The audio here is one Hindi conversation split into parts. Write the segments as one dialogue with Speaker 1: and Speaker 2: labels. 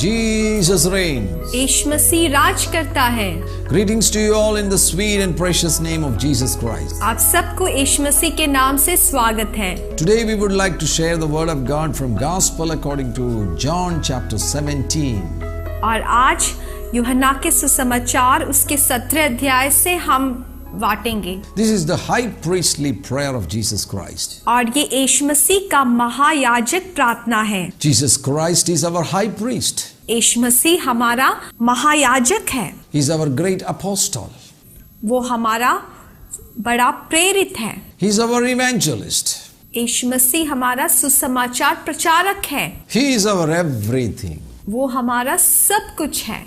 Speaker 1: Jesus reigns.
Speaker 2: यीशु मसीह राज करता है।
Speaker 1: Greetings to you all in the sweet and precious name of Jesus Christ.
Speaker 2: आप सबको यीशु मसीह के नाम से स्वागत है।
Speaker 1: Today we would like to share the word of God from Gospel according to John chapter 17.
Speaker 2: और आज यूहन्ना के सुसमाचार उसके 17 अध्याय से हम बांटेंगे।
Speaker 1: This is the high priestly prayer of Jesus Christ.
Speaker 2: और ये यीशु मसीह का महायाजक प्रार्थना है।
Speaker 1: Jesus Christ is our high priest.
Speaker 2: यीशु मसीह हमारा महायाजक है।
Speaker 1: He is our great apostle.
Speaker 2: वो हमारा बड़ा प्रेरित है।
Speaker 1: He is our evangelist.
Speaker 2: यीशु मसीह हमारा सुसमाचार प्रचारक है।
Speaker 1: He is our everything.
Speaker 2: वो हमारा सब कुछ है।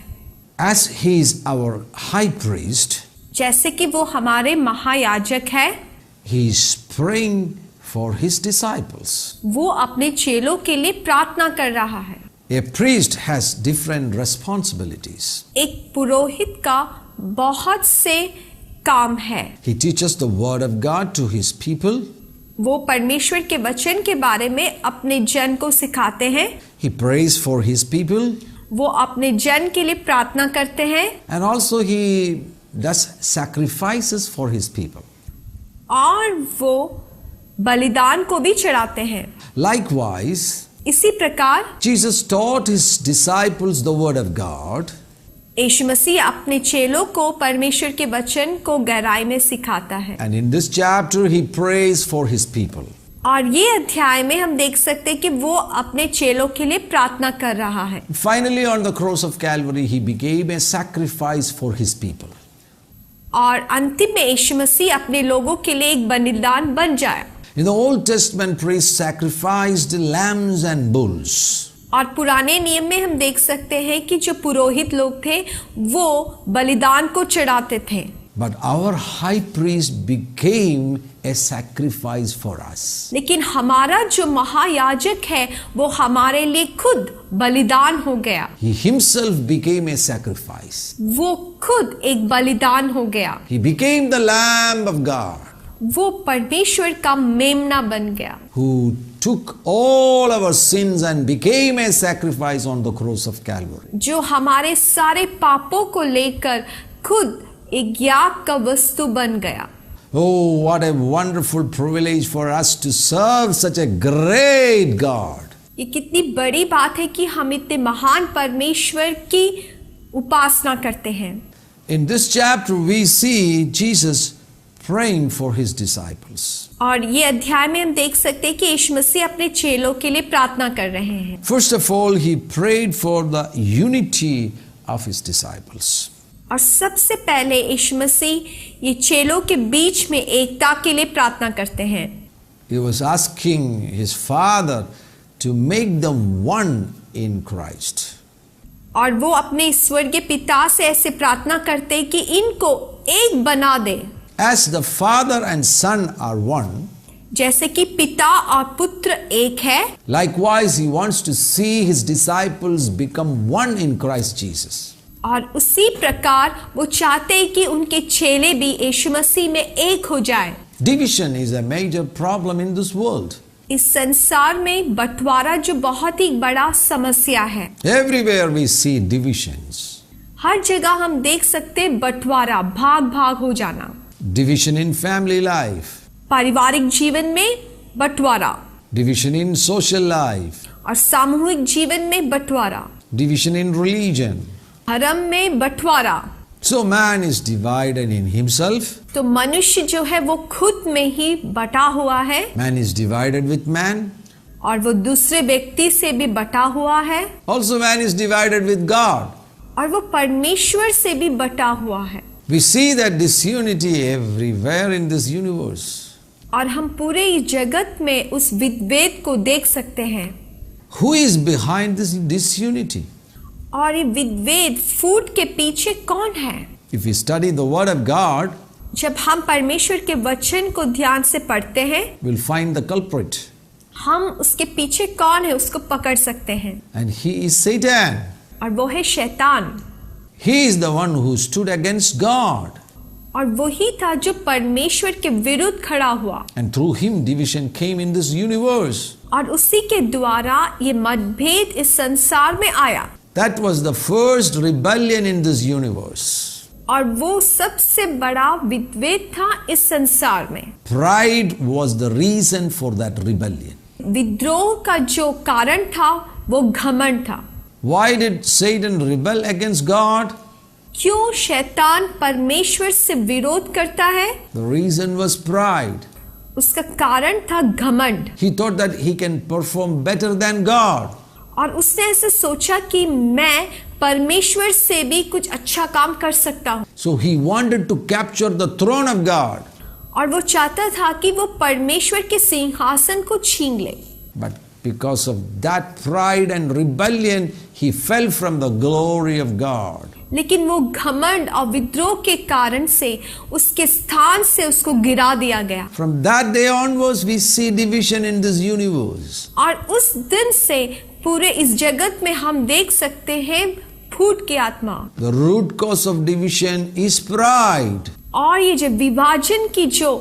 Speaker 1: As he is our high priest,
Speaker 2: जैसे कि वो हमारे महायाजक है,
Speaker 1: he is praying for his disciples.
Speaker 2: वो अपने चेलों के लिए प्रार्थना कर रहा है।
Speaker 1: A priest has different responsibilities.
Speaker 2: एक पुरोहित का बहुत से काम है।
Speaker 1: He teaches the word of God to his people.
Speaker 2: वो परमेश्वर के वचन के बारे में अपने जन को सिखाते हैं।
Speaker 1: He prays for his people.
Speaker 2: वो अपने जन के लिए प्रार्थना करते हैं।
Speaker 1: And also he does sacrifices for his people.
Speaker 2: और वो बलिदान को भी चढ़ाते हैं।
Speaker 1: Likewise,
Speaker 2: इसी प्रकार
Speaker 1: Jesus taught his disciples the word of God.
Speaker 2: यीशु मसीह अपने चेलों को परमेश्वर के वचन को गहराई में सिखाता है।
Speaker 1: And in this chapter he prays for his people.
Speaker 2: और ये अध्याय में हम देख सकते हैं कि वो अपने चेलों के लिए प्रार्थना कर रहा है।
Speaker 1: Finally, on the cross of Calvary, he became a sacrifice for his people.
Speaker 2: और अंतिम में यीशु मसीह अपने लोगों के लिए एक बलिदान बन जाए।
Speaker 1: In the Old Testament, priests sacrificed lambs and bulls.
Speaker 2: और पुराने नियम में हम देख सकते हैं कि जो पुरोहित लोग थे वो बलिदान को चढ़ाते थे।
Speaker 1: But our high priest became a sacrifice for us.
Speaker 2: लेकिन हमारा जो महायाजक है वो हमारे लिए खुद बलिदान हो गया।
Speaker 1: He himself became a sacrifice.
Speaker 2: वो खुद एक बलिदान हो गया।
Speaker 1: He became the Lamb of God.
Speaker 2: वो परमेश्वर का मेमना बन गया।
Speaker 1: Who took all our sins and became a sacrifice on the cross of Calvary.
Speaker 2: जो हमारे सारे पापों को लेकर खुद एक याग का वस्तु बन गया।
Speaker 1: Oh, what a wonderful privilege for us to serve such a great God.
Speaker 2: ये कितनी बड़ी बात है कि हम इतने महान परमेश्वर की उपासना करते हैं।
Speaker 1: In this chapter we see Jesus praying for his disciples.
Speaker 2: और ये अध्याय में हम देख सकते हैं कि यीशु मसीह अपने चेलों के लिए प्रार्थना कर रहे हैं।
Speaker 1: First of all, he prayed for the unity of his disciples.
Speaker 2: और सबसे पहले यीशु मसीह ये चेलों के बीच में एकता के लिए प्रार्थना करते हैं।
Speaker 1: He was asking his Father to make them one in Christ.
Speaker 2: और वो अपने स्वर्गीय पिता से ऐसे प्रार्थना करते हैं कि इनको एक बना दे।
Speaker 1: As the Father and Son are one,
Speaker 2: जैसे कि पिता और पुत्र एक है,
Speaker 1: likewise he wants to see his disciples become one in Christ Jesus.
Speaker 2: और उसी प्रकार वो चाहते हैं कि उनके चेले भी यीशु मसीह में एक हो जाए।
Speaker 1: Division is a major problem in this world.
Speaker 2: इस संसार में बंटवारा जो बहुत ही बड़ा समस्या है।
Speaker 1: Everywhere we see divisions.
Speaker 2: हर जगह हम देख सकते हैं बंटवारा, भाग भाग हो जाना।
Speaker 1: Division in family life.
Speaker 2: पारिवारिक जीवन में बंटवारा।
Speaker 1: Division in social life.
Speaker 2: और सामूहिक जीवन में बंटवारा।
Speaker 1: Division in religion.
Speaker 2: धर्म में बंटवारा।
Speaker 1: So man is divided in himself.
Speaker 2: तो मनुष्य जो है वो खुद में ही बटा हुआ है।
Speaker 1: Man is divided with man.
Speaker 2: और वो दूसरे व्यक्ति से भी बटा हुआ है।
Speaker 1: Also man is divided with God.
Speaker 2: और वो परमेश्वर से भी बटा हुआ है।
Speaker 1: We see that disunity everywhere in this universe.
Speaker 2: और हम पूरे जगत में उस विभेद को देख सकते हैं।
Speaker 1: Who is behind this disunity?
Speaker 2: और ये विभेद फूट के पीछे कौन है?
Speaker 1: If we study the word of God,
Speaker 2: जब हम परमेश्वर के वचन को ध्यान से पढ़ते हैं,
Speaker 1: we'll find the culprit.
Speaker 2: हम उसके पीछे कौन है उसको पकड़ सकते हैं।
Speaker 1: And he is Satan.
Speaker 2: और वो है शैतान।
Speaker 1: He is the one who stood against God.
Speaker 2: और वही था जो परमेश्वर के विरुद्ध खड़ा हुआ।
Speaker 1: And through him division came in this universe.
Speaker 2: और उसी के द्वारा ये मतभेद इस संसार में आया।
Speaker 1: That was the first rebellion in this universe.
Speaker 2: और वो सबसे बड़ा विद्वेष था इस संसार में।
Speaker 1: Pride was the reason for that rebellion.
Speaker 2: विद्रोह का जो कारण था वो घमंड था।
Speaker 1: Why did Satan rebel against God?
Speaker 2: क्यों शैतान परमेश्वर से विरोध करता है?
Speaker 1: The reason was pride.
Speaker 2: उसका कारण था घमंड।
Speaker 1: He thought that he can perform better than God.
Speaker 2: और उसने ऐसे सोचा कि मैं परमेश्वर से भी कुछ अच्छा काम कर सकता हूँ।
Speaker 1: So he wanted to capture the throne of God.
Speaker 2: और वो चाहता था कि वो परमेश्वर के सिंहासन को छीन ले।
Speaker 1: But because of that pride and rebellion, he fell from the glory of God.
Speaker 2: लेकिन वो घमंड और विद्रोह के कारण से उसके स्थान से उसको गिरा दिया गया।
Speaker 1: From that day onwards, we see division in this universe.
Speaker 2: और उस दिन से पूरे इस जगत में हम देख सकते हैं फूट की आत्मा।
Speaker 1: The root cause of division is pride.
Speaker 2: और ये जो विभाजन की जो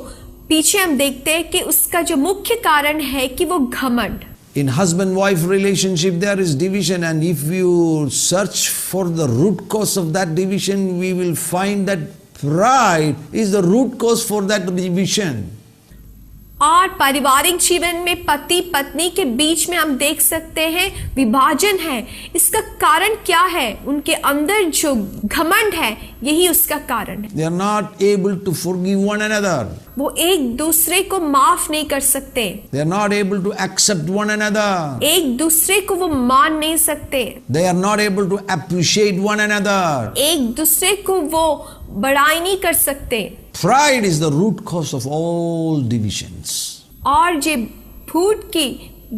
Speaker 2: पीछे हम देखते हैं कि उसका जो मुख्य कारण है कि वो घमंड।
Speaker 1: In husband-wife relationship, there is division, and if you search for the root cause of that division, we will find that pride is the root cause for that division.
Speaker 2: और पारिवारिक जीवन में पति पत्नी के बीच में हम देख सकते हैं विभाजन है। इसका कारण क्या है? उनके अंदर जो घमंड है, यही उसका कारण है।
Speaker 1: They are not able to forgive one another.
Speaker 2: वो एक दूसरे को माफ नहीं कर सकते।
Speaker 1: They are not able to accept one another.
Speaker 2: एक दूसरे को वो मान नहीं सकते।
Speaker 1: They are not able to appreciate one another.
Speaker 2: एक दूसरे को वो बड़ाई नहीं कर सकते।
Speaker 1: Pride is the root cause of all divisions.
Speaker 2: और जे फूट की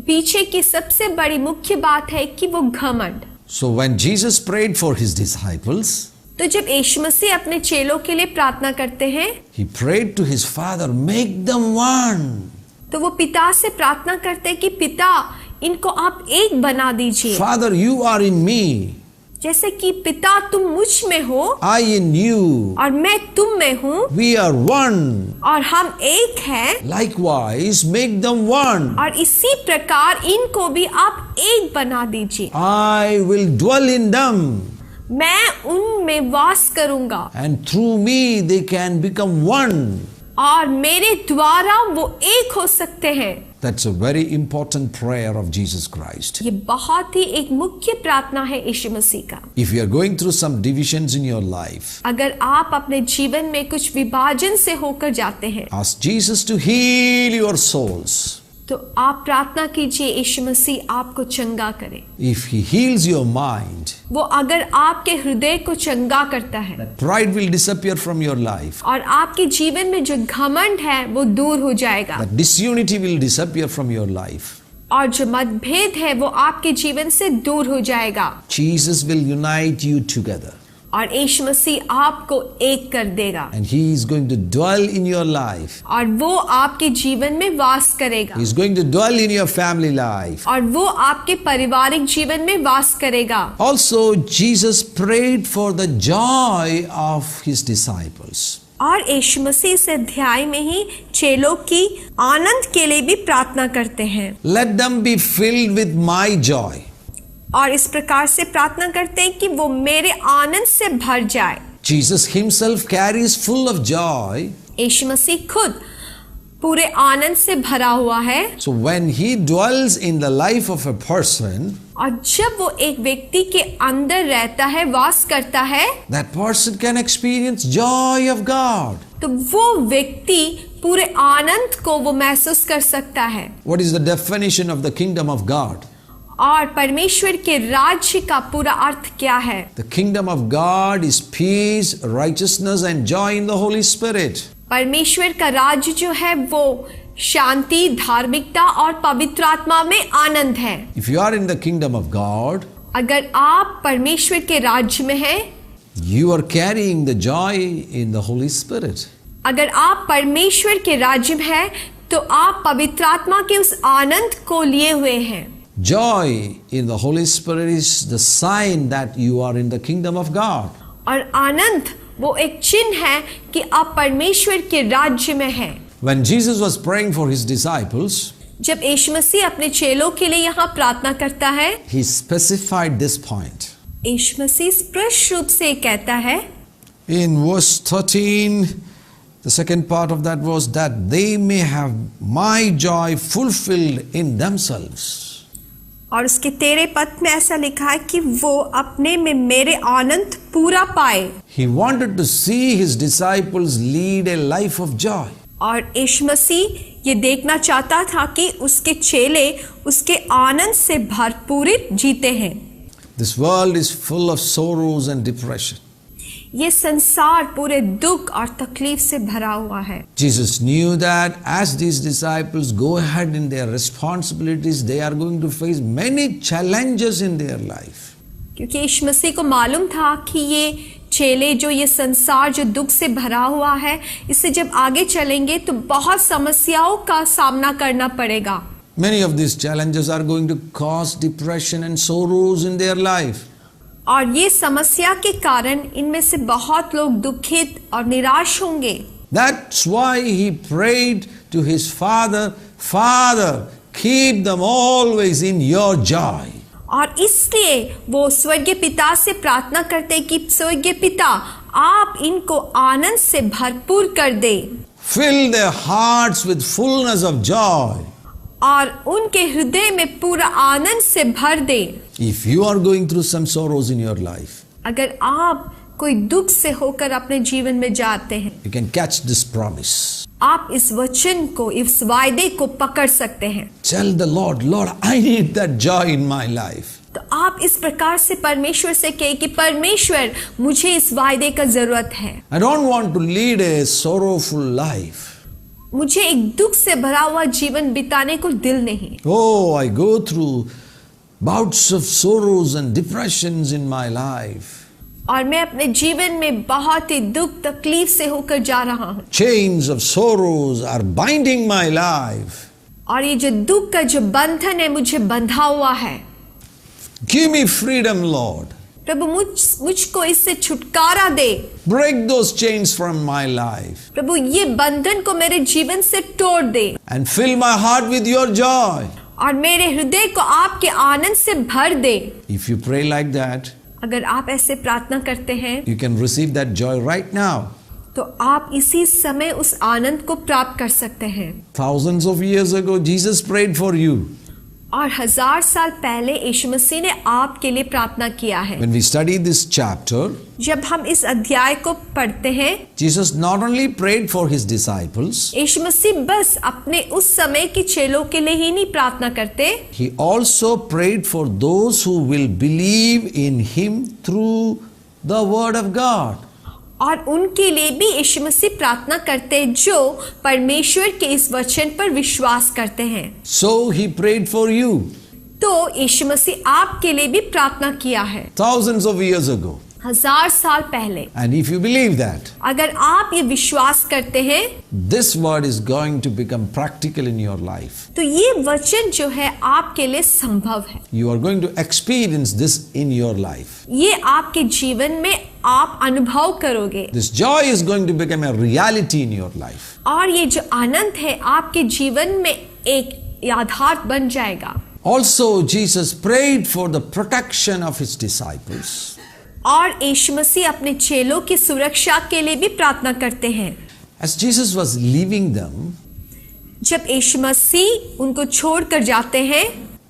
Speaker 2: पीछे की सबसे बड़ी मुख्य बात है कि वो घमंड।
Speaker 1: So when Jesus prayed for his disciples,
Speaker 2: तो जब यीशु मसीह अपने चेलों के लिए प्रार्थना करते हैं,
Speaker 1: he prayed to his Father, make them one.
Speaker 2: तो वो पिता से प्रार्थना करते हैं कि पिता इनको आप एक बना दीजिए।
Speaker 1: Father, you are in me.
Speaker 2: जैसे कि पिता तुम मुझ में हो
Speaker 1: I in you.
Speaker 2: और मैं तुम में हूँ
Speaker 1: We are one.
Speaker 2: और हम एक हैं।
Speaker 1: Likewise, make them one.
Speaker 2: और इसी प्रकार इनको भी आप एक बना दीजिए।
Speaker 1: I will dwell in them.
Speaker 2: मैं उनमें वास करूंगा
Speaker 1: And through me they can become one.
Speaker 2: और मेरे द्वारा वो एक हो सकते हैं।
Speaker 1: That's a very important prayer of Jesus Christ.
Speaker 2: ये बहुत ही एक मुख्य प्रार्थना है यीशु मसीह का।
Speaker 1: If you are going through some divisions in your life,
Speaker 2: अगर आप अपने जीवन में कुछ विभाजन से होकर जाते हैं,
Speaker 1: ask Jesus to heal your souls.
Speaker 2: तो आप प्रार्थना कीजिए यीशु मसीह आपको चंगा करे।
Speaker 1: If he heals your mind,
Speaker 2: वो अगर आपके हृदय को चंगा करता है,
Speaker 1: pride will disappear from your life.
Speaker 2: और आपके जीवन में जो घमंड है वो दूर हो जाएगा।
Speaker 1: That disunity will disappear from your life.
Speaker 2: और जो मतभेद है वो आपके जीवन से दूर हो जाएगा।
Speaker 1: Jesus will unite you together.
Speaker 2: और यीशु मसीह आपको एक कर देगा।
Speaker 1: And he is going to dwell in your life.
Speaker 2: और वो आपके जीवन में वास करेगा।
Speaker 1: He is going to dwell in your family life.
Speaker 2: और वो आपके पारिवारिक जीवन में वास करेगा।
Speaker 1: Also, Jesus prayed for the joy of his disciples.
Speaker 2: और यीशु मसीह इस अध्याय में ही चेलों की आनंद के लिए भी प्रार्थना करते हैं।
Speaker 1: Let them be filled with my joy.
Speaker 2: और इस प्रकार से प्रार्थना करते हैं कि वो मेरे आनंद से भर जाए।
Speaker 1: Jesus himself carries full of joy.
Speaker 2: यीशु मसीह खुद पूरे आनंद से भरा हुआ है।
Speaker 1: So when he dwells in the life of a person,
Speaker 2: और जब वो एक व्यक्ति के अंदर रहता है, वास करता है,
Speaker 1: that person can experience joy of God.
Speaker 2: तो वो व्यक्ति पूरे आनंद को वो महसूस कर सकता है।
Speaker 1: What is the definition of the kingdom of God?
Speaker 2: और परमेश्वर के राज्य का पूरा अर्थ क्या है?
Speaker 1: The kingdom of God is peace, righteousness and joy in the Holy Spirit.
Speaker 2: परमेश्वर का राज्य जो है वो शांति, धार्मिकता और पवित्र आत्मा में आनंद है।
Speaker 1: If you are in the kingdom of God,
Speaker 2: अगर आप परमेश्वर के राज्य में हैं,
Speaker 1: you are carrying the joy in the Holy Spirit.
Speaker 2: अगर आप परमेश्वर के राज्य में हैं, तो आप पवित्र आत्मा के उस आनंद को लिए हुए हैं।
Speaker 1: Joy in the Holy Spirit is the sign that you are in the kingdom of God.
Speaker 2: और आनंद वो एक चिन्ह है कि आप परमेश्वर के राज्य में हैं।
Speaker 1: When Jesus was praying for his disciples,
Speaker 2: जब यीशु मसीह अपने चेलों के लिए यहाँ प्रार्थना करता है,
Speaker 1: he specified this point.
Speaker 2: यीशु मसीह स्पष्ट रूप से कहता है
Speaker 1: In verse 13, the second part of that was that they may have my joy fulfilled in themselves.
Speaker 2: और उसके 13 पद में ऐसा लिखा है कि वो अपने में मेरे आनंद पूरा पाए।
Speaker 1: He wanted to see his disciples lead a life of joy.
Speaker 2: और यीशु मसीह ये देखना चाहता था कि उसके चेले उसके आनंद से भरपूरित जीते हैं।
Speaker 1: This world is full of sorrows and depression.
Speaker 2: ये संसार पूरे दुख और तकलीफ से भरा हुआ है।
Speaker 1: Jesus knew that as these disciples go ahead in their responsibilities, they are going to face many challenges in their life.
Speaker 2: क्योंकि यीशु मसीह को मालूम था कि ये चेले जो ये संसार जो दुख से भरा हुआ है, इससे जब आगे चलेंगे तो बहुत समस्याओं का सामना करना पड़ेगा।
Speaker 1: Many of these challenges are going to cause depression and sorrows in their life.
Speaker 2: और ये समस्या के कारण इनमें से बहुत लोग दुखित और निराश होंगे।
Speaker 1: That's why he prayed to his father, Father, keep them always in your joy.
Speaker 2: और इसलिए वो स्वर्गीय पिता से प्रार्थना करते कि स्वर्गीय पिता आप इनको आनंद से भरपूर कर दे।
Speaker 1: Fill their hearts with fullness of joy.
Speaker 2: और उनके हृदय में पूरा आनंद से भर दे।
Speaker 1: If you are going through some sorrows in your life,
Speaker 2: अगर आप कोई दुख से होकर अपने जीवन में जाते हैं,
Speaker 1: you can catch this promise.
Speaker 2: आप इस वचन को, इस वायदे को पकड़ सकते हैं।
Speaker 1: Tell the Lord, Lord, I need that joy in my life.
Speaker 2: तो आप इस प्रकार से परमेश्वर से कहे कि परमेश्वर मुझे इस वायदे का जरूरत है।
Speaker 1: I don't want to lead a sorrowful life.
Speaker 2: मुझे एक दुख से भरा हुआ जीवन बिताने को दिल नहीं।
Speaker 1: Oh, I go through bouts of sorrows and depressions in my life.
Speaker 2: और मैं अपने जीवन में बहुत ही दुख तकलीफ से होकर जा रहा हूँ।
Speaker 1: Chains of sorrows are binding my life.
Speaker 2: और ये जो दुख का जो बंधन है मुझे बंधा हुआ है।
Speaker 1: Give me freedom, Lord.
Speaker 2: प्रभु मुझको इससे छुटकारा दे।
Speaker 1: Break those chains from my life.
Speaker 2: प्रभु ये बंधन को मेरे जीवन से तोड़ दे।
Speaker 1: And fill my heart with your joy.
Speaker 2: और मेरे हृदय को आपके आनंद से भर दे।
Speaker 1: If you pray like that,
Speaker 2: अगर आप ऐसे प्रार्थना करते हैं,
Speaker 1: you can receive that joy right now.
Speaker 2: तो आप इसी समय उस आनंद को प्राप्त कर सकते हैं।
Speaker 1: Thousands of years ago, Jesus prayed for you.
Speaker 2: और 1000 साल पहले यीशु मसीह ने आपके लिए प्रार्थना किया है।
Speaker 1: When we study this chapter,
Speaker 2: जब हम इस अध्याय को पढ़ते हैं,
Speaker 1: Jesus not only prayed for his disciples,
Speaker 2: यीशु मसीह बस अपने उस समय के चेलों के लिए ही नहीं प्रार्थना करते,
Speaker 1: he also prayed for those who will believe in him through the word of God.
Speaker 2: और उनके लिए भी यीशु मसीह प्रार्थना करते जो परमेश्वर के इस वचन पर विश्वास करते हैं।
Speaker 1: So he prayed for you.
Speaker 2: तो यीशु मसीह आपके लिए भी प्रार्थना किया है
Speaker 1: Thousands of years ago.
Speaker 2: 1000 साल पहले।
Speaker 1: And if you believe that,
Speaker 2: अगर आप ये विश्वास करते हैं,
Speaker 1: this word is going to become practical in your life.
Speaker 2: तो ये वचन जो है आपके लिए संभव है।
Speaker 1: You are going to experience this in your life.
Speaker 2: ये आपके जीवन में आप अनुभव करोगे।
Speaker 1: This joy is going to become a reality in your life.
Speaker 2: और ये जो आनंद है आपके जीवन में एक आधार बन जाएगा।
Speaker 1: Also, Jesus prayed for the protection of his disciples.
Speaker 2: और यीशु मसीह अपने चेलों की सुरक्षा के लिए भी प्रार्थना करते हैं।
Speaker 1: As Jesus was leaving them,
Speaker 2: जब यीशु मसीह उनको छोड़कर जाते हैं,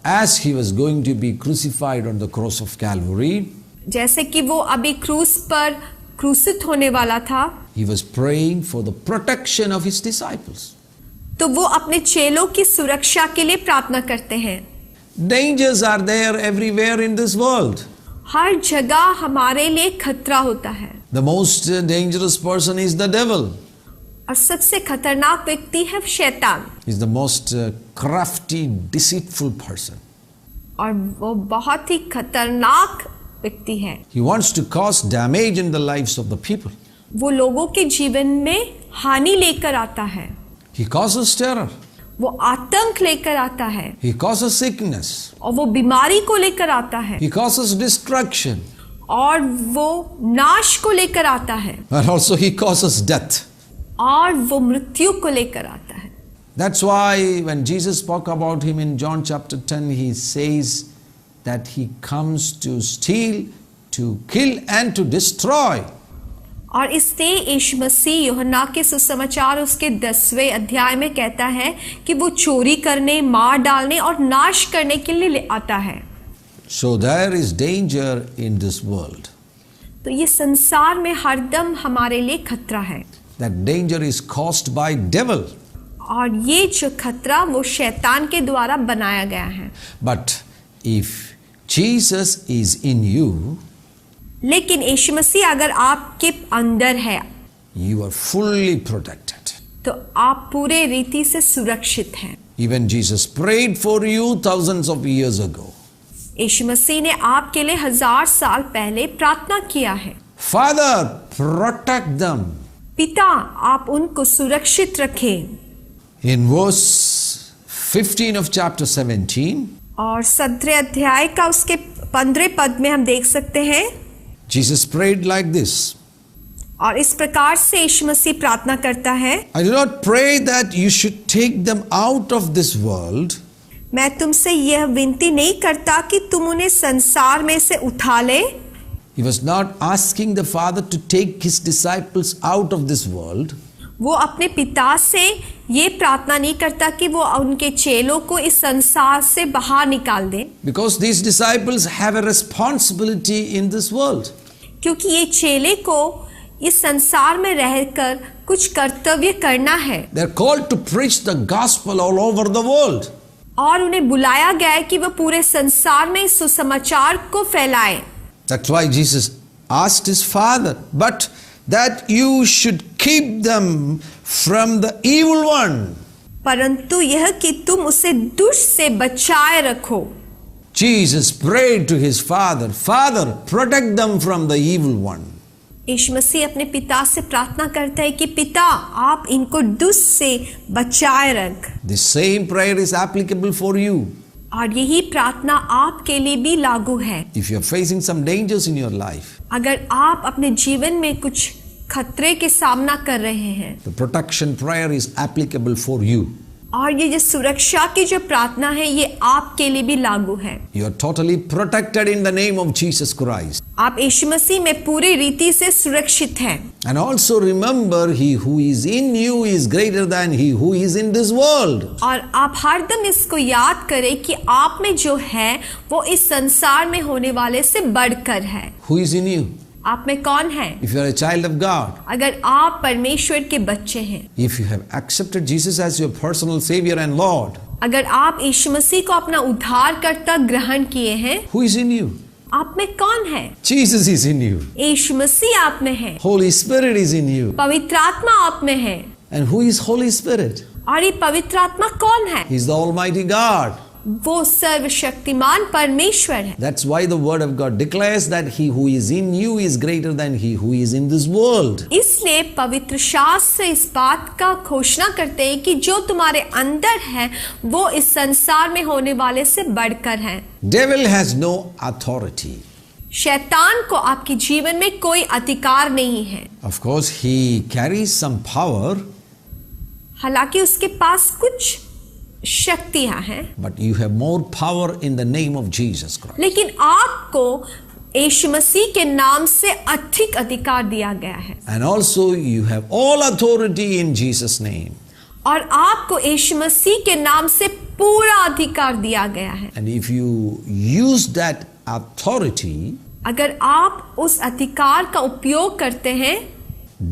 Speaker 1: as he was going to be crucified on the cross of Calvary,
Speaker 2: जैसे कि वो अभी क्रूस पर क्रूसित होने वाला था,
Speaker 1: he was praying for the protection of his disciples.
Speaker 2: तो वो अपने चेलों की सुरक्षा के लिए प्रार्थना करते हैं।
Speaker 1: Dangers are there everywhere in this world.
Speaker 2: हर जगह हमारे लिए खतरा होता है।
Speaker 1: The most dangerous person is the devil.
Speaker 2: और सबसे खतरनाक व्यक्ति है शैतान।
Speaker 1: He's the most crafty, deceitful person.
Speaker 2: और वो बहुत ही खतरनाक व्यक्ति है।
Speaker 1: He wants to cause damage in the lives of the people.
Speaker 2: वो लोगों के जीवन में हानि लेकर आता है।
Speaker 1: He causes terror.
Speaker 2: वो आतंक लेकर आता है।
Speaker 1: He causes sickness.
Speaker 2: और वो बीमारी को लेकर आता है।
Speaker 1: He causes destruction.
Speaker 2: और वो नाश को लेकर आता है।
Speaker 1: And also he causes death.
Speaker 2: और वो मृत्यु को लेकर आता है।
Speaker 1: That's why when Jesus spoke about him in John chapter 10, he says that he comes to steal, to kill and to destroy.
Speaker 2: और इसलिए यीशु मसीह यूहन्ना के सुसमाचार उसके 10वें अध्याय में कहता है कि वो चोरी करने, मार डालने और नाश करने के लिए आता है।
Speaker 1: So there is danger in this world.
Speaker 2: तो ये संसार में हरदम हमारे लिए खतरा है।
Speaker 1: That danger is caused by devil.
Speaker 2: और ये जो खतरा वो शैतान के द्वारा बनाया गया है।
Speaker 1: But if Jesus is in you,
Speaker 2: लेकिन यीशु मसीह अगर आपके अंदर है,
Speaker 1: you are fully protected.
Speaker 2: तो आप पूरे रीति से सुरक्षित हैं।
Speaker 1: Even Jesus prayed for you thousands of years ago.
Speaker 2: यीशु मसीह ने आपके लिए 1000 साल पहले प्रार्थना किया है।
Speaker 1: Father, protect them.
Speaker 2: पिता, आप उनको सुरक्षित रखें।
Speaker 1: In verse 15 of chapter 17,
Speaker 2: और 17 अध्याय का उसके 15 पद में हम देख सकते हैं,
Speaker 1: Jesus prayed like this.
Speaker 2: और इस प्रकार से यीशु मसीह प्रार्थना करता है,
Speaker 1: I do not pray that you should take them out of this world,
Speaker 2: मैं तुमसे यह विनती नहीं करता कि तुम उन्हें संसार में से उठा ले।
Speaker 1: He was not asking the Father to take his disciples out of this world.
Speaker 2: वो अपने पिता से ये प्रार्थना नहीं करता कि वो उनके चेलों को इस संसार से बाहर निकाल दे,
Speaker 1: Because these disciples have a responsibility in this world.
Speaker 2: क्योंकि ये चेले को इस संसार में रहकर कुछ कर्तव्य करना है।
Speaker 1: They're called to preach the gospel all over the world.
Speaker 2: और उन्हें बुलाया गया है कि वह पूरे संसार में इस सुसमाचार को फैलाए।
Speaker 1: That's why Jesus asked his Father, but that you should keep them from the evil one.
Speaker 2: परंतु यह कि तुम उसे दुष्ट से बचाए रखो।
Speaker 1: Jesus prayed to his Father, Father, protect them from the evil one.
Speaker 2: यीशु मसीह अपने पिता से प्रार्थना करता है कि पिता, आप इनको दुष्ट से बचाए रख।
Speaker 1: The same prayer is applicable for you.
Speaker 2: और यही प्रार्थना आपके लिए भी लागू है।
Speaker 1: If you are facing some dangers in your life,
Speaker 2: अगर आप अपने जीवन में कुछ खतरे के सामना कर रहे हैं,
Speaker 1: the protection prayer is applicable for you.
Speaker 2: और ये जो सुरक्षा की जो प्रार्थना है ये आपके लिए भी लागू है।
Speaker 1: You are totally protected in the name of Jesus Christ.
Speaker 2: आप यीशु मसीह में पूरी रीति से सुरक्षित हैं।
Speaker 1: And also remember, he who is in you is greater than he who is in this world.
Speaker 2: और आप हरदम इसको याद करें कि आप में जो है वो इस संसार में होने वाले से बढ़कर है।
Speaker 1: Who is in you?
Speaker 2: आप में कौन है?
Speaker 1: If you are a child of God,
Speaker 2: अगर आप परमेश्वर के बच्चे हैं,
Speaker 1: if you have accepted Jesus as your personal Savior and Lord,
Speaker 2: अगर आप यीशु मसीह को अपना उद्धारकर्ता ग्रहण किए हैं,
Speaker 1: who is in you?
Speaker 2: आप में कौन है?
Speaker 1: Jesus is in you.
Speaker 2: यीशु मसीह आप में है।
Speaker 1: Holy Spirit is in you.
Speaker 2: पवित्र आत्मा आप में है।
Speaker 1: And who is Holy Spirit?
Speaker 2: और ये पवित्र आत्मा कौन है?
Speaker 1: He is the Almighty God.
Speaker 2: वो सर्वशक्तिमान परमेश्वर है।
Speaker 1: That's why the word of God declares that he who is in you is greater than he who is in this world.
Speaker 2: इसलिए पवित्र शास्त्र इस बात का घोषणा करते हैं कि जो तुम्हारे अंदर है वो इस संसार में होने वाले से बढ़कर है।
Speaker 1: Devil has no authority.
Speaker 2: शैतान को आपके जीवन में कोई अधिकार नहीं है।
Speaker 1: Of course, he carries some power,
Speaker 2: हालांकि उसके पास कुछ शक्तियां हैं,
Speaker 1: but you have more power in the name of Jesus Christ.
Speaker 2: लेकिन आपको यीशु मसीह के नाम से अधिक अधिकार दिया गया है।
Speaker 1: And also you have all authority in Jesus' name.
Speaker 2: और आपको यीशु मसीह के नाम से पूरा अधिकार दिया गया है।
Speaker 1: And if you use that authority,
Speaker 2: अगर आप उस अधिकार का उपयोग करते हैं,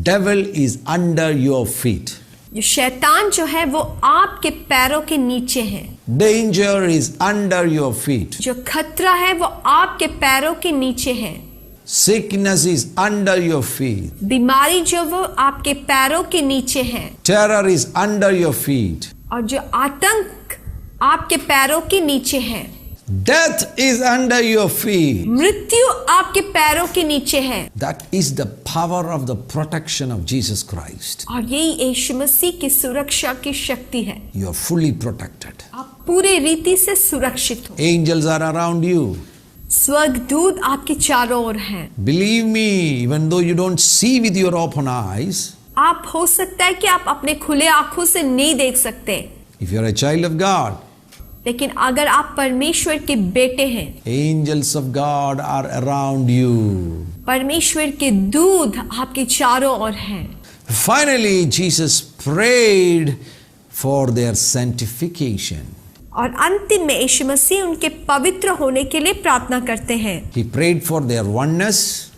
Speaker 1: devil is under your feet.
Speaker 2: जो शैतान जो है वो आपके पैरों के नीचे है।
Speaker 1: Danger is under your feet.
Speaker 2: जो खतरा है वो आपके पैरों के नीचे है।
Speaker 1: Sickness is under your feet.
Speaker 2: बीमारी जो वो आपके पैरों के नीचे है।
Speaker 1: Terror is under your feet.
Speaker 2: और जो आतंक आपके पैरों के नीचे है।
Speaker 1: Death is under your feet.
Speaker 2: मृत्यु आपके पैरों के नीचे है।
Speaker 1: That is the power of the protection of Jesus Christ.
Speaker 2: और यही यीशु मसीह की सुरक्षा की शक्ति है।
Speaker 1: You are fully protected.
Speaker 2: आप पूरे रीति से सुरक्षित हो।
Speaker 1: Angels are around you.
Speaker 2: स्वर्गदूत आपके चारों ओर हैं।
Speaker 1: Believe me, even though you don't see with your open eyes,
Speaker 2: आप हो सकता है कि आप अपने खुले आंखों से नहीं देख सकते।
Speaker 1: if you are a child of God,
Speaker 2: लेकिन अगर आप परमेश्वर के बेटे हैं,
Speaker 1: angels of God are around you.
Speaker 2: परमेश्वर के दूत आपके चारों ओर हैं।
Speaker 1: Finally, Jesus prayed for their sanctification.
Speaker 2: और अंतिम में यीशु मसीह उनके पवित्र होने के लिए प्रार्थना करते हैं।
Speaker 1: He prayed for their oneness.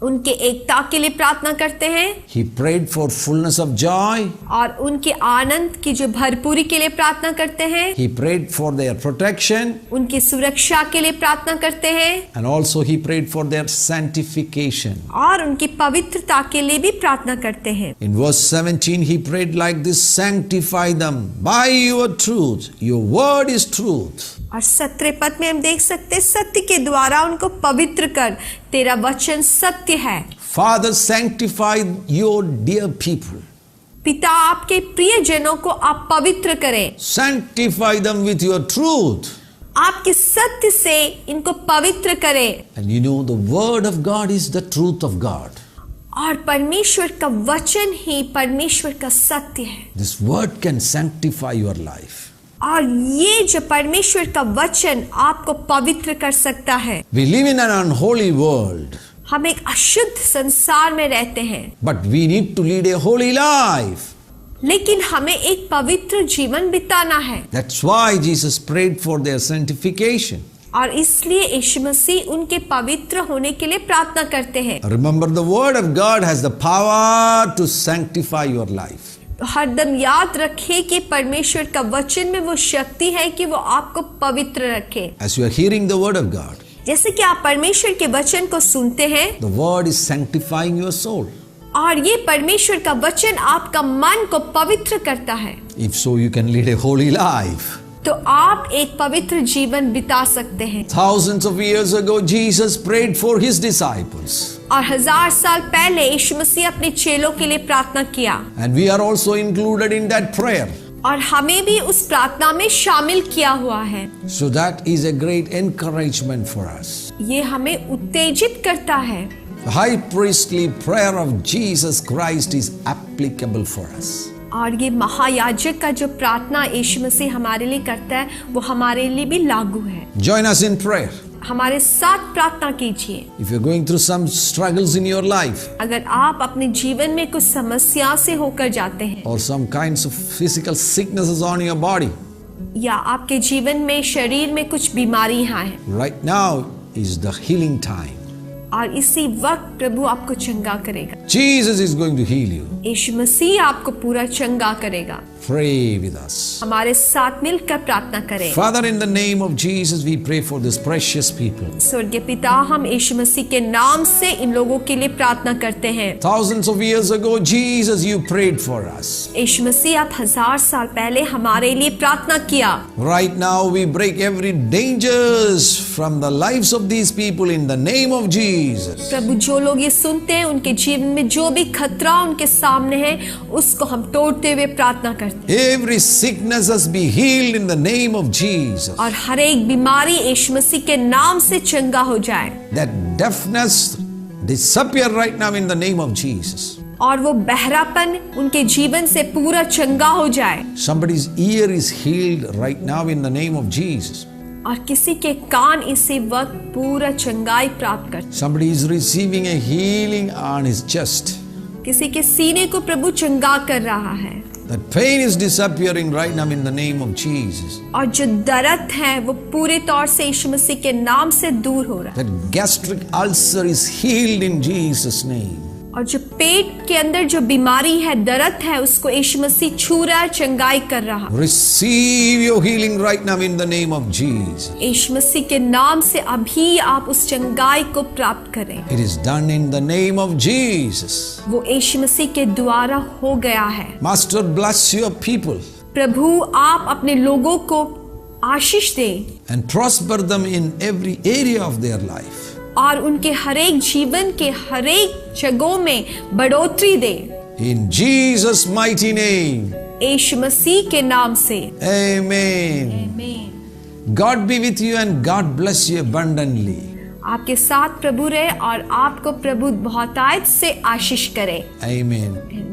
Speaker 2: उनके एकता के लिए प्रार्थना करते हैं।
Speaker 1: He prayed for fullness of joy.
Speaker 2: और उनके आनंद की जो भरपूरी के लिए प्रार्थना करते हैं।
Speaker 1: He prayed for their protection.
Speaker 2: उनकी सुरक्षा के लिए प्रार्थना करते हैं।
Speaker 1: And also he prayed for their sanctification.
Speaker 2: और उनकी पवित्रता के लिए भी प्रार्थना करते हैं।
Speaker 1: In verse 17 he prayed like this, sanctify them by your truth. Your word is truth.
Speaker 2: और 17 पद में हम देख सकते हैं, सत्य के द्वारा उनको पवित्र कर, तेरा वचन सत्य है।
Speaker 1: Father, sanctify your dear people.
Speaker 2: पिता, आपके प्रिय जनों को आप पवित्र करें।
Speaker 1: Sanctify them with your truth.
Speaker 2: आपके सत्य से इनको पवित्र करें।
Speaker 1: And you know the word of God is the truth of God.
Speaker 2: और परमेश्वर का वचन ही परमेश्वर का सत्य है।
Speaker 1: This word can sanctify your life.
Speaker 2: और ये जो परमेश्वर का वचन आपको पवित्र कर सकता है।
Speaker 1: We live in an unholy world.
Speaker 2: हम एक अशुद्ध संसार में रहते हैं।
Speaker 1: But we need to lead a holy life.
Speaker 2: लेकिन हमें एक पवित्र जीवन बिताना है।
Speaker 1: That's why Jesus prayed for their sanctification.
Speaker 2: और इसलिए यीशु मसीह उनके पवित्र होने के लिए प्रार्थना करते हैं।
Speaker 1: Remember, the word of God has the power to sanctify your life.
Speaker 2: हरदम याद रखें कि परमेश्वर का वचन में वो शक्ति है कि वो आपको पवित्र रखे।
Speaker 1: As you are hearing the word of God,
Speaker 2: जैसे कि आप परमेश्वर के वचन को सुनते हैं,
Speaker 1: the word is sanctifying your soul.
Speaker 2: और ये परमेश्वर का वचन आपका मन को पवित्र करता है।
Speaker 1: If so, you can lead a holy life.
Speaker 2: तो आप एक पवित्र जीवन बिता सकते हैं।
Speaker 1: Thousands of years ago, Jesus prayed for his disciples.
Speaker 2: और 1000 साल पहले यीशु मसीह अपने चेलों के लिए प्रार्थना किया।
Speaker 1: And we are also included in that prayer.
Speaker 2: और हमें भी उस प्रार्थना में शामिल किया हुआ है।
Speaker 1: So that is a great encouragement for us.
Speaker 2: ये हमें उत्तेजित करता है।
Speaker 1: The high priestly prayer of Jesus Christ is applicable for us.
Speaker 2: और ये महायाजक का जो प्रार्थना यीशु मसीह हमारे लिए करता है, वो हमारे लिए भी लागू है।
Speaker 1: Join us in prayer.
Speaker 2: हमारे साथ प्रार्थना कीजिए।
Speaker 1: If you're going through some struggles in your life,
Speaker 2: अगर आप अपने जीवन में कुछ समस्या से होकर जाते हैं,
Speaker 1: or some kinds of physical sicknesses on your body,
Speaker 2: या आपके जीवन में शरीर में कुछ बीमारियां हैं,
Speaker 1: right now is the healing time.
Speaker 2: और इसी वक्त प्रभु आपको चंगा करेगा।
Speaker 1: Jesus is going to heal you.
Speaker 2: यीशु मसीह आपको पूरा चंगा करेगा।
Speaker 1: Pray with us.
Speaker 2: हमारे साथ मिलकर प्रार्थना करें।
Speaker 1: Father, in the name of Jesus, we pray for this precious people.
Speaker 2: स्वर्गीय पिता, हम यीशु मसीह के नाम से इन लोगों के लिए प्रार्थना करते हैं।
Speaker 1: Thousands of years ago, Jesus, you prayed for us.
Speaker 2: यीशु मसीह, आप 1000 साल पहले हमारे लिए प्रार्थना किया।
Speaker 1: Right now, we break every dangers from the lives of these people in the name of Jesus.
Speaker 2: प्रभु, जो लोग ये सुनते हैं, उनके जीवन में जो भी खतरा उनके सामने है, उसको हम तोड़ते हुए प्रार्थना करते हैं।
Speaker 1: Every sickness has be healed in the name of Jesus.
Speaker 2: और हर एक बीमारी यीशु मसीह के नाम से चंगा हो जाए।
Speaker 1: That deafness disappear right now in the name of Jesus.
Speaker 2: और वो बहरापन उनके जीवन से पूरा चंगा हो जाए।
Speaker 1: Somebody's ear is healed right now in the name of Jesus.
Speaker 2: और किसी के कान इसी वक्त पूरा चंगाई प्राप्त कर।
Speaker 1: Somebody is receiving a healing on his chest.
Speaker 2: किसी के सीने को प्रभु चंगा कर रहा है।
Speaker 1: That pain is disappearing right now in the name of Jesus.
Speaker 2: और जो दर्द है वो पूरे तौर से यीशु मसीह के नाम से दूर हो रहा है।
Speaker 1: That gastric ulcer is healed in Jesus' name.
Speaker 2: और जो पेट के अंदर जो बीमारी है, दर्द है, उसको यीशु मसीह छू रहा है, चंगाई कर रहा है।
Speaker 1: Receive your healing right now in the name of Jesus.
Speaker 2: यीशु मसीह के नाम से अभी आप उस चंगाई को प्राप्त करें।
Speaker 1: It is done in the name of Jesus.
Speaker 2: वो यीशु मसीह के द्वारा हो गया है।
Speaker 1: Master, bless your people.
Speaker 2: प्रभु, आप अपने लोगों को आशीष दें
Speaker 1: And prosper them in every area of their life.
Speaker 2: और उनके हरेक जीवन के हरेक जगहों में बढ़ोतरी दे।
Speaker 1: In Jesus' mighty name.
Speaker 2: यीशु मसीह के नाम से।
Speaker 1: Amen.
Speaker 2: आमीन।
Speaker 1: God be with you and God bless you abundantly.
Speaker 2: आपके साथ प्रभु रहे और आपको प्रभु बहुतायत से आशीष करे।
Speaker 1: Amen.
Speaker 2: आमीन।